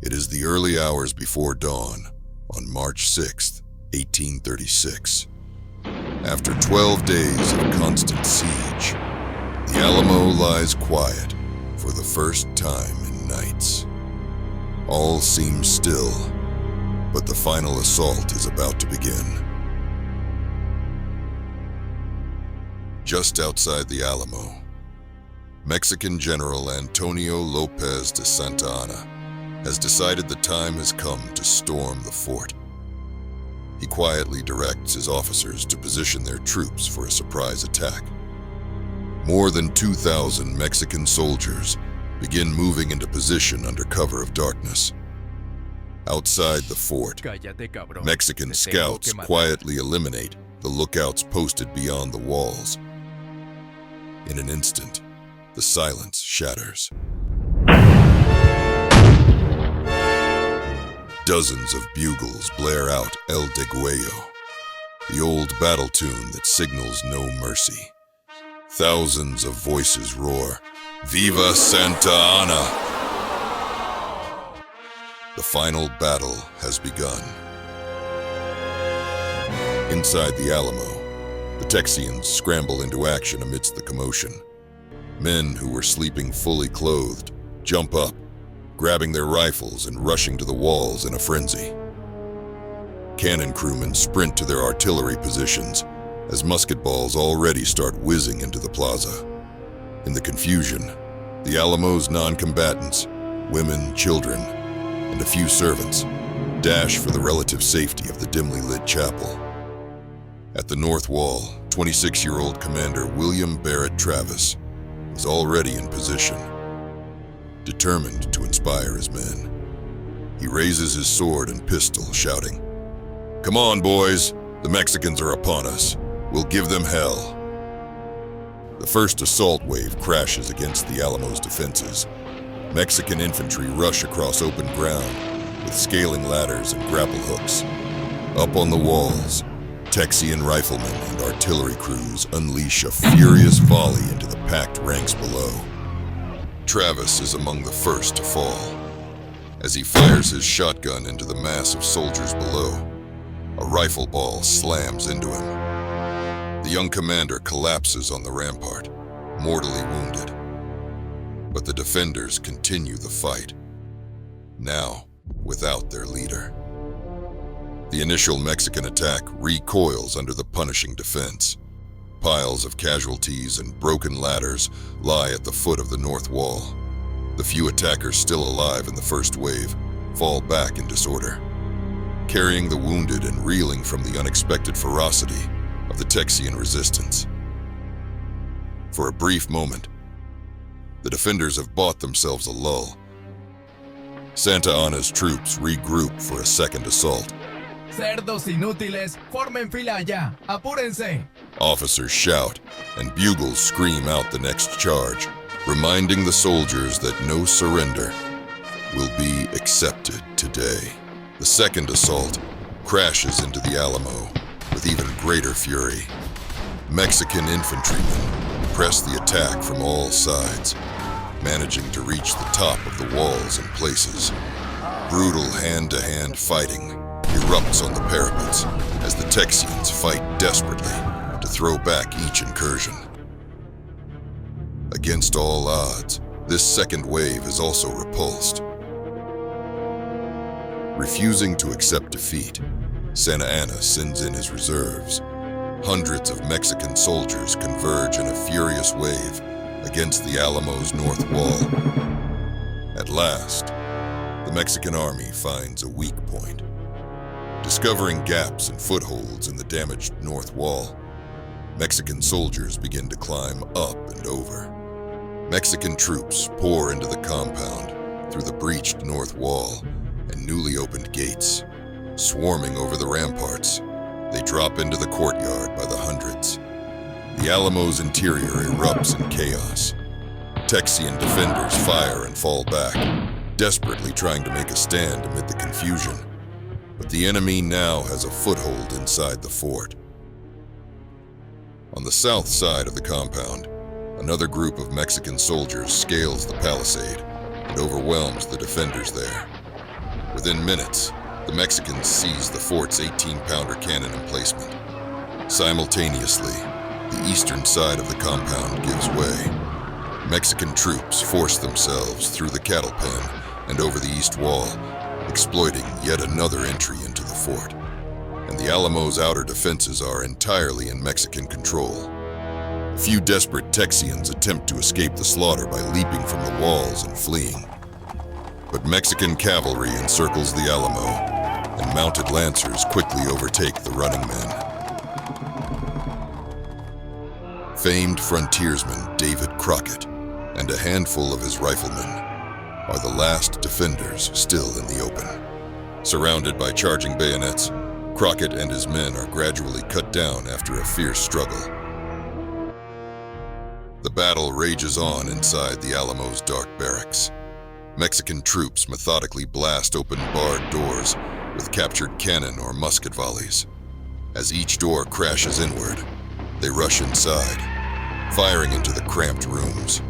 It is the early hours before dawn on March 6th, 1836. After 12 days of constant siege, the Alamo lies quiet for the first time in nights. All seems still, but the final assault is about to begin. Just outside the Alamo, Mexican General Antonio Lopez de Santa Anna has decided the time has come to storm the fort. He quietly directs his officers to position their troops for a surprise attack. More than 2,000 Mexican soldiers begin moving into position under cover of darkness. Outside the fort, Mexican scouts quietly eliminate the lookouts posted beyond the walls. In an instant, the silence shatters. Dozens of bugles blare out El Degüello, the old battle tune that signals no mercy. Thousands of voices roar, "Viva Santa Anna!" The final battle has begun. Inside the Alamo, the Texians scramble into action amidst the commotion. Men who were sleeping fully clothed jump up, grabbing their rifles and rushing to the walls in a frenzy. Cannon crewmen sprint to their artillery positions as musket balls already start whizzing into the plaza. In the confusion, the Alamo's non-combatants, women, children, and a few servants, dash for the relative safety of the dimly lit chapel. At the north wall, 26-year-old Commander William Barrett Travis is already in position, determined to inspire his men. He raises his sword and pistol, shouting, "Come on, boys! The Mexicans are upon us. We'll give them hell." The first assault wave crashes against the Alamo's defenses. Mexican infantry rush across open ground with scaling ladders and grapple hooks. Up on the walls, Texian riflemen and artillery crews unleash a furious volley into the packed ranks below. Travis is among the first to fall. As he fires his shotgun into the mass of soldiers below, a rifle ball slams into him. The young commander collapses on the rampart, mortally wounded. But the defenders continue the fight, now without their leader. The initial Mexican attack recoils under the punishing defense. Piles of casualties and broken ladders lie at the foot of the north wall. The few attackers still alive in the first wave fall back in disorder, carrying the wounded and reeling from the unexpected ferocity of the Texian resistance. For a brief moment, the defenders have bought themselves a lull. Santa Anna's troops regroup for a second assault. Cerdos inútiles, formen fila allá, apúrense! Officers shout, and bugles scream out the next charge, reminding the soldiers that no surrender will be accepted today. The second assault crashes into the Alamo with even greater fury. Mexican infantrymen press the attack from all sides, managing to reach the top of the walls in places. Brutal hand-to-hand fighting erupts on the parapets as the Texians fight desperately to throw back each incursion. Against all odds, this second wave is also repulsed. Refusing to accept defeat, Santa Anna sends in his reserves. Hundreds of Mexican soldiers converge in a furious wave against the Alamo's north wall. At last, the Mexican army finds a weak point. Discovering gaps and footholds in the damaged north wall, Mexican soldiers begin to climb up and over. Mexican troops pour into the compound through the breached north wall and newly opened gates. Swarming over the ramparts, they drop into the courtyard by the hundreds. The Alamo's interior erupts in chaos. Texian defenders fire and fall back, desperately trying to make a stand amid the confusion. But the enemy now has a foothold inside the fort. On the south side of the compound, another group of Mexican soldiers scales the palisade and overwhelms the defenders there. Within minutes, the Mexicans seized the fort's 18-pounder cannon emplacement. Simultaneously, the eastern side of the compound gives way. Mexican troops force themselves through the cattle pen and over the east wall, exploiting yet another entry into the fort. And the Alamo's outer defenses are entirely in Mexican control. A few desperate Texians attempt to escape the slaughter by leaping from the walls and fleeing. But Mexican cavalry encircles the Alamo, and mounted lancers quickly overtake the running men. Famed frontiersman David Crockett and a handful of his riflemen are the last defenders still in the open. Surrounded by charging bayonets, Crockett and his men are gradually cut down after a fierce struggle. The battle rages on inside the Alamo's dark barracks. Mexican troops methodically blast open barred doors with captured cannon or musket volleys. As each door crashes inward, they rush inside, firing into the cramped rooms.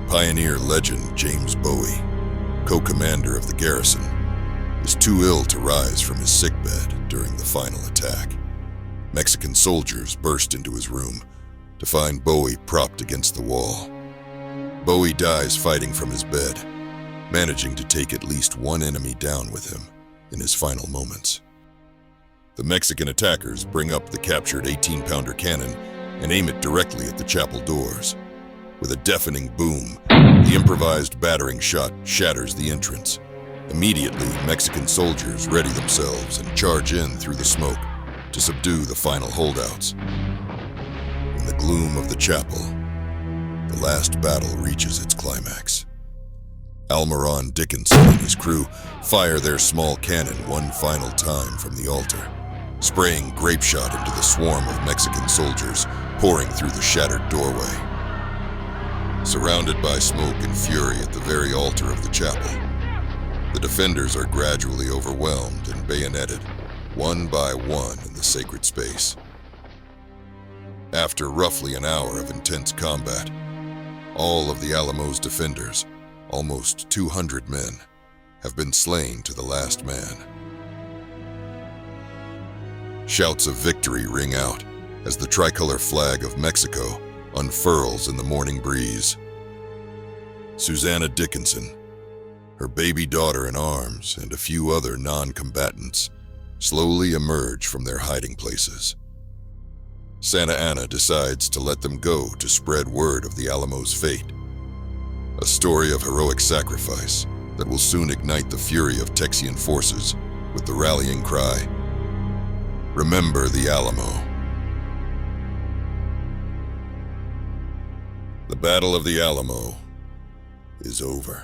Pioneer legend James Bowie, co-commander of the garrison, is too ill to rise from his sickbed during the final attack. Mexican soldiers burst into his room to find Bowie propped against the wall. Bowie dies fighting from his bed, managing to take at least one enemy down with him in his final moments. The Mexican attackers bring up the captured 18-pounder cannon and aim it directly at the chapel doors. With a deafening boom, the improvised battering shot shatters the entrance. Immediately, Mexican soldiers ready themselves and charge in through the smoke to subdue the final holdouts. In the gloom of the chapel, the last battle reaches its climax. Almiron Dickinson and his crew fire their small cannon one final time from the altar, spraying grape shot into the swarm of Mexican soldiers pouring through the shattered doorway. Surrounded by smoke and fury at the very altar of the chapel, the defenders are gradually overwhelmed and bayoneted, one by one in the sacred space. After roughly an hour of intense combat, all of the Alamo's defenders, almost 200 men, have been slain to the last man. Shouts of victory ring out as the tricolor flag of Mexico unfurls in the morning breeze. Susanna Dickinson, her baby daughter in arms, and a few other non-combatants slowly emerge from their hiding places. Santa Anna decides to let them go to spread word of the Alamo's fate, a story of heroic sacrifice that will soon ignite the fury of Texian forces with the rallying cry, "Remember the Alamo." The Battle of the Alamo is over.